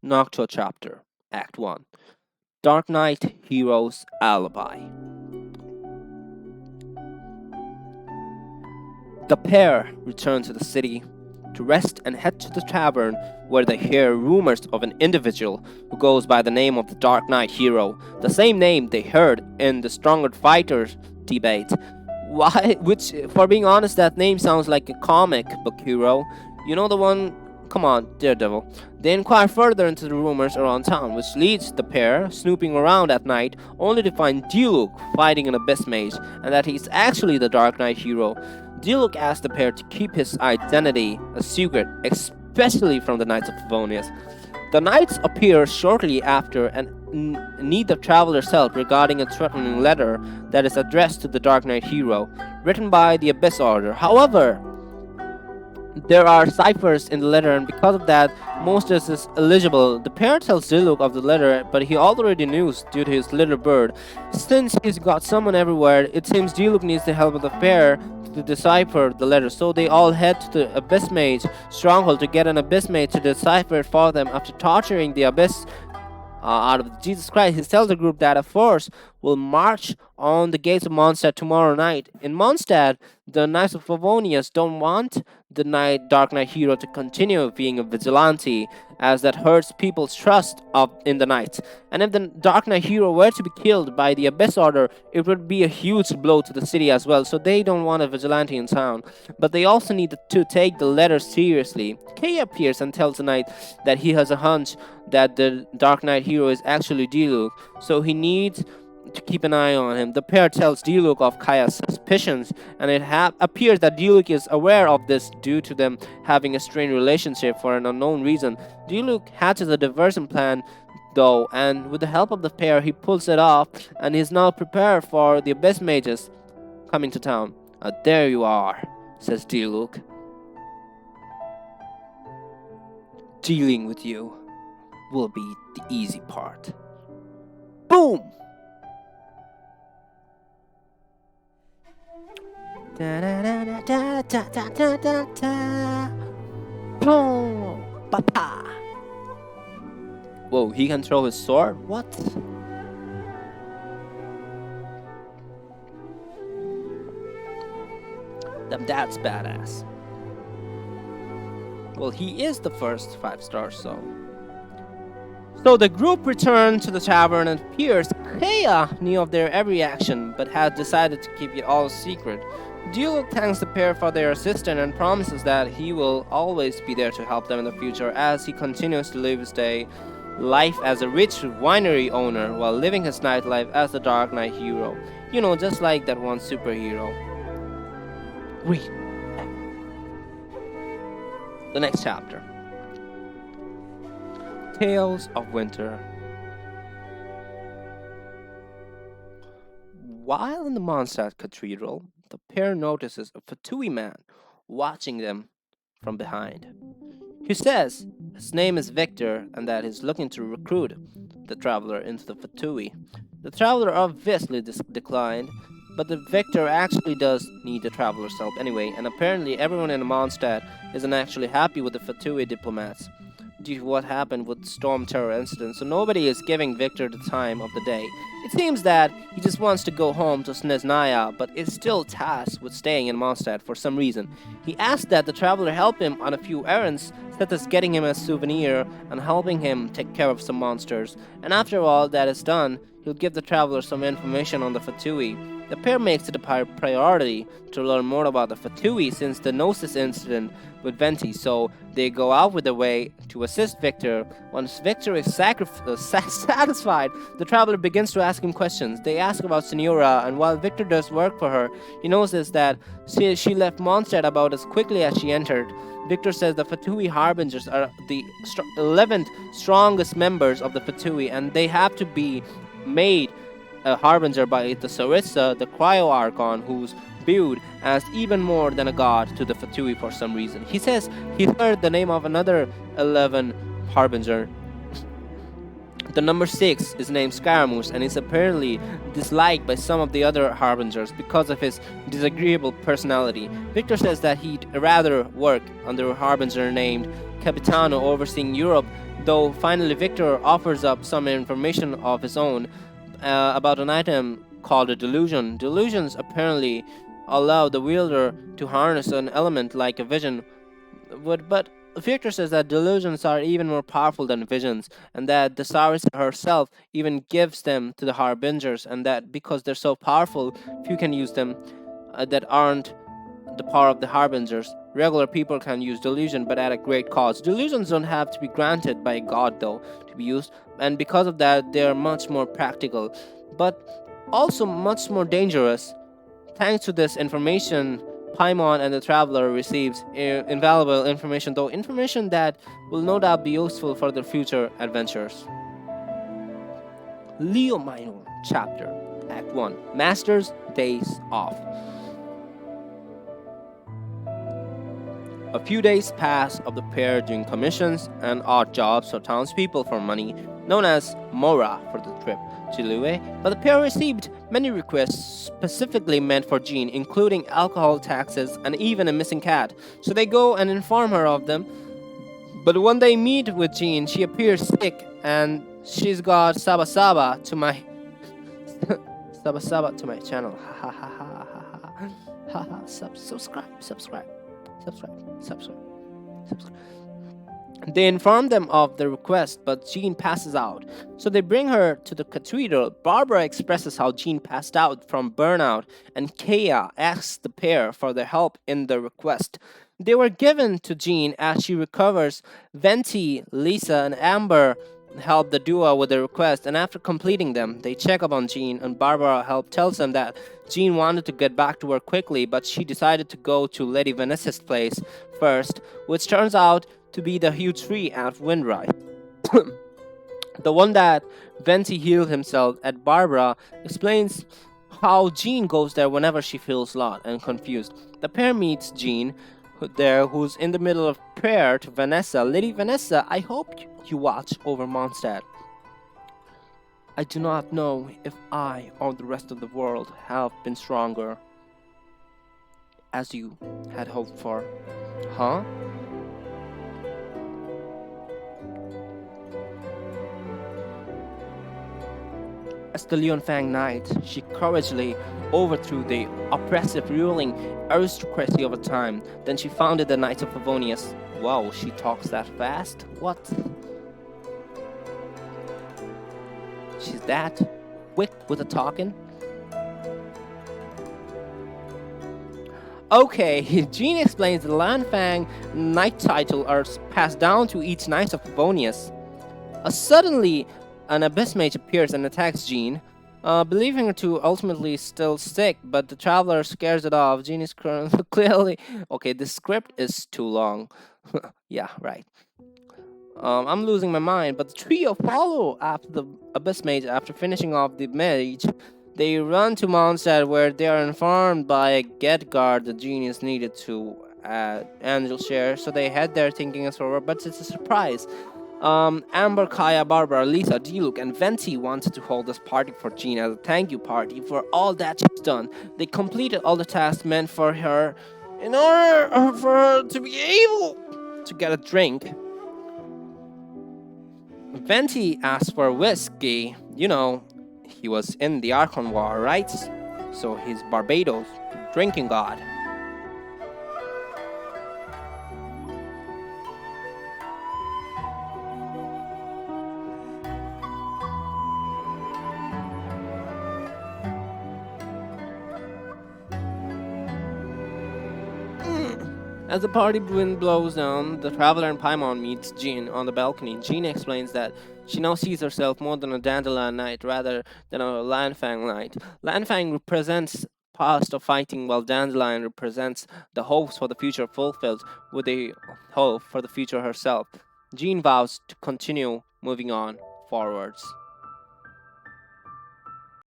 Noctua Chapter, Act 1. Dark Knight Hero's Alibi. The pair return to the city to rest and head to the tavern where they hear rumors of an individual who goes by the name of the Dark Knight Hero, the same name they heard in the Stronger Fighters debate. Why? Which, for being honest, that name sounds like a comic book hero. You know the one? Come on, Daredevil. They inquire further into the rumors around town, which leads the pair snooping around at night, only to find Diluc fighting an Abyss Mage, and that he's actually the Dark Knight Hero. Diluc asks the pair to keep his identity a secret, especially from the Knights of Favonius. The Knights appear shortly after and need the traveler's help regarding a threatening letter that is addressed to the Dark Knight Hero, written by the Abyss Order. However, there are ciphers in the letter, and because of that, Moses is illegible. The pair tells Diluc of the letter, but he already knew due to his little bird. Since he's got someone everywhere, it seems Diluc needs the help of the pair to decipher the letter, so they all head to the Abyss Mage stronghold to get an Abyss Mage to decipher it for them. After torturing the Abyss out of Jesus Christ, he tells the group that a force will march on the gates of Mondstadt tomorrow night. In Mondstadt, the Knights of Favonius don't want the Dark Knight Hero to continue being a vigilante, as that hurts people's trust in the Knights. And if the Dark Knight Hero were to be killed by the Abyss Order, it would be a huge blow to the city as well, so they don't want a vigilante in town. But they also need to take the letter seriously. Kay appears and tells the Knight that he has a hunch that the Dark Knight Hero is actually Diluc, so he needs to keep an eye on him. The pair tells Diluc of Kaya's suspicions, and it appears that Diluc is aware of this due to them having a strained relationship for an unknown reason. Diluc hatches a diversion plan though, and with the help of the pair, he pulls it off, and is now prepared for the Abyss Mages coming to town. There you are, says Diluc. Dealing with you will be the easy part. Boom! Da da da da da da da da da. Boom! Papa! Whoa, he can throw his sword? What? That's badass. Well, he is the first 5-star, so. So the group returned to the tavern, and Pierce, Kaya knew of their every action, but had decided to keep it all secret. Diluc thanks the pair for their assistance and promises that he will always be there to help them in the future as he continues to live his life as a rich winery owner while living his nightlife as the Dark Knight Hero. You know, just like that one superhero. Read. The next chapter. Tales of Winter. While in the Mondstadt Cathedral, the pair notices a Fatui man watching them from behind. He says his name is Victor and that he's looking to recruit the traveler into the Fatui. The traveler obviously declined, but the Victor actually does need the traveler's help anyway, and apparently everyone in Mondstadt isn't actually happy with the Fatui diplomats due to what happened with the Storm Terror incident, so nobody is giving Victor the time of the day. It seems that he just wants to go home to Snezhnaya, but is still tasked with staying in Mondstadt for some reason. He asks that the traveler help him on a few errands, such as getting him a souvenir and helping him take care of some monsters. And after all that is done, he'll give the traveler some information on the Fatui. The pair makes it a priority to learn more about the Fatui since the Gnosis incident with Venti, so they go out with their way to assist Victor. Once Victor is satisfied, the traveler begins to ask him questions. They ask about Senora, and while Victor does work for her, he notices that she left Mondstadt about as quickly as she entered. Victor says the Fatui Harbingers are the 11th strongest members of the Fatui, and they have to be made a harbinger by the Sarissa, the Cryo Archon, who's viewed as even more than a god to the Fatui for some reason. He says he heard the name of another 11 harbinger. The number 6 is named Scaramouche and is apparently disliked by some of the other harbingers because of his disagreeable personality. Victor says that he'd rather work under a harbinger named Capitano overseeing Europe Though finally Victor offers up some information of his own about an item called a delusion. Delusions apparently allow the wielder to harness an element like a vision, but Victor says that delusions are even more powerful than visions, and that the Saris herself even gives them to the Harbingers, and that because they're so powerful, few can use them that aren't the power of the Harbingers. Regular people can use delusion, but at a great cost. Delusions don't have to be granted by God, though, to be used, and because of that, they are much more practical, but also much more dangerous. Thanks to this information, Paimon and the Traveler receives invaluable information, though information that will no doubt be useful for their future adventures. Leo Minor Chapter Act 1 Master's Days Off. A few days pass of the pair doing commissions and odd jobs for townspeople for money, known as Mora, for the trip to Lue, but the pair received many requests specifically meant for Jean, including alcohol taxes and even a missing cat, so they go and inform her of them. But when they meet with Jean, she appears sick and she's got Saba Saba to my Saba Saba to my channel. Ha ha ha ha ha ha ha. Subscribe. They inform them of the request, but Jean passes out. So they bring her to the cathedral. Barbara expresses how Jean passed out from burnout, and Kea asks the pair for their help in the request. They were given to Jean as she recovers. Venti, Lisa, and Amber help the duo with the request, and after completing them, they check up on Jean, and Barbara tells them that Jean wanted to get back to work quickly, but she decided to go to Lady Vanessa's place first, which turns out to be the huge tree at Windrise. The one that Venti healed himself at. Barbara explains how Jean goes there whenever she feels lost and confused. The pair meets Jean there, who's in the middle of prayer to Vanessa. Lady Vanessa, I hope you watch over Mondstadt. I do not know if I or the rest of the world have been stronger as you had hoped for. Huh? As the Leonfang Knight, she courageously overthrew the oppressive ruling aristocracy of a time. Then she founded the Knights of Favonius. Wow, she talks that fast? What? She's that quick with the talking? Okay, Jean explains the Lanfang Knight title are passed down to each Knight of Favonius. Suddenly, an Abyss Mage appears and attacks Jean, believing her to ultimately still stick, but the Traveler scares it off. Jean is clearly... Okay, this script is too long. Yeah, right. I'm losing my mind, but the trio follow after the Abyss Mage. After finishing off the mage, they run to Mondstadt, where they are informed by a get guard that Jean is needed to Angel share, so they head there thinking it's over, but it's a surprise. Amber, Kaya, Barbara, Lisa, Diluc, and Venti wanted to hold this party for Jean as a thank you party for all that she's done. They completed all the tasks meant for her in order for her to be able to get a drink. Venti asked for whiskey. You know, he was in the Archon War, right? So he's Barbados, drinking god. As the party wind blows down, the Traveler and Paimon meets Jean on the balcony. Jean explains that she now sees herself more than a Dandelion Knight rather than a Lanfang Knight. Lanfang represents past of fighting, while Dandelion represents the hopes for the future fulfilled with a hope for the future herself. Jean vows to continue moving on forwards.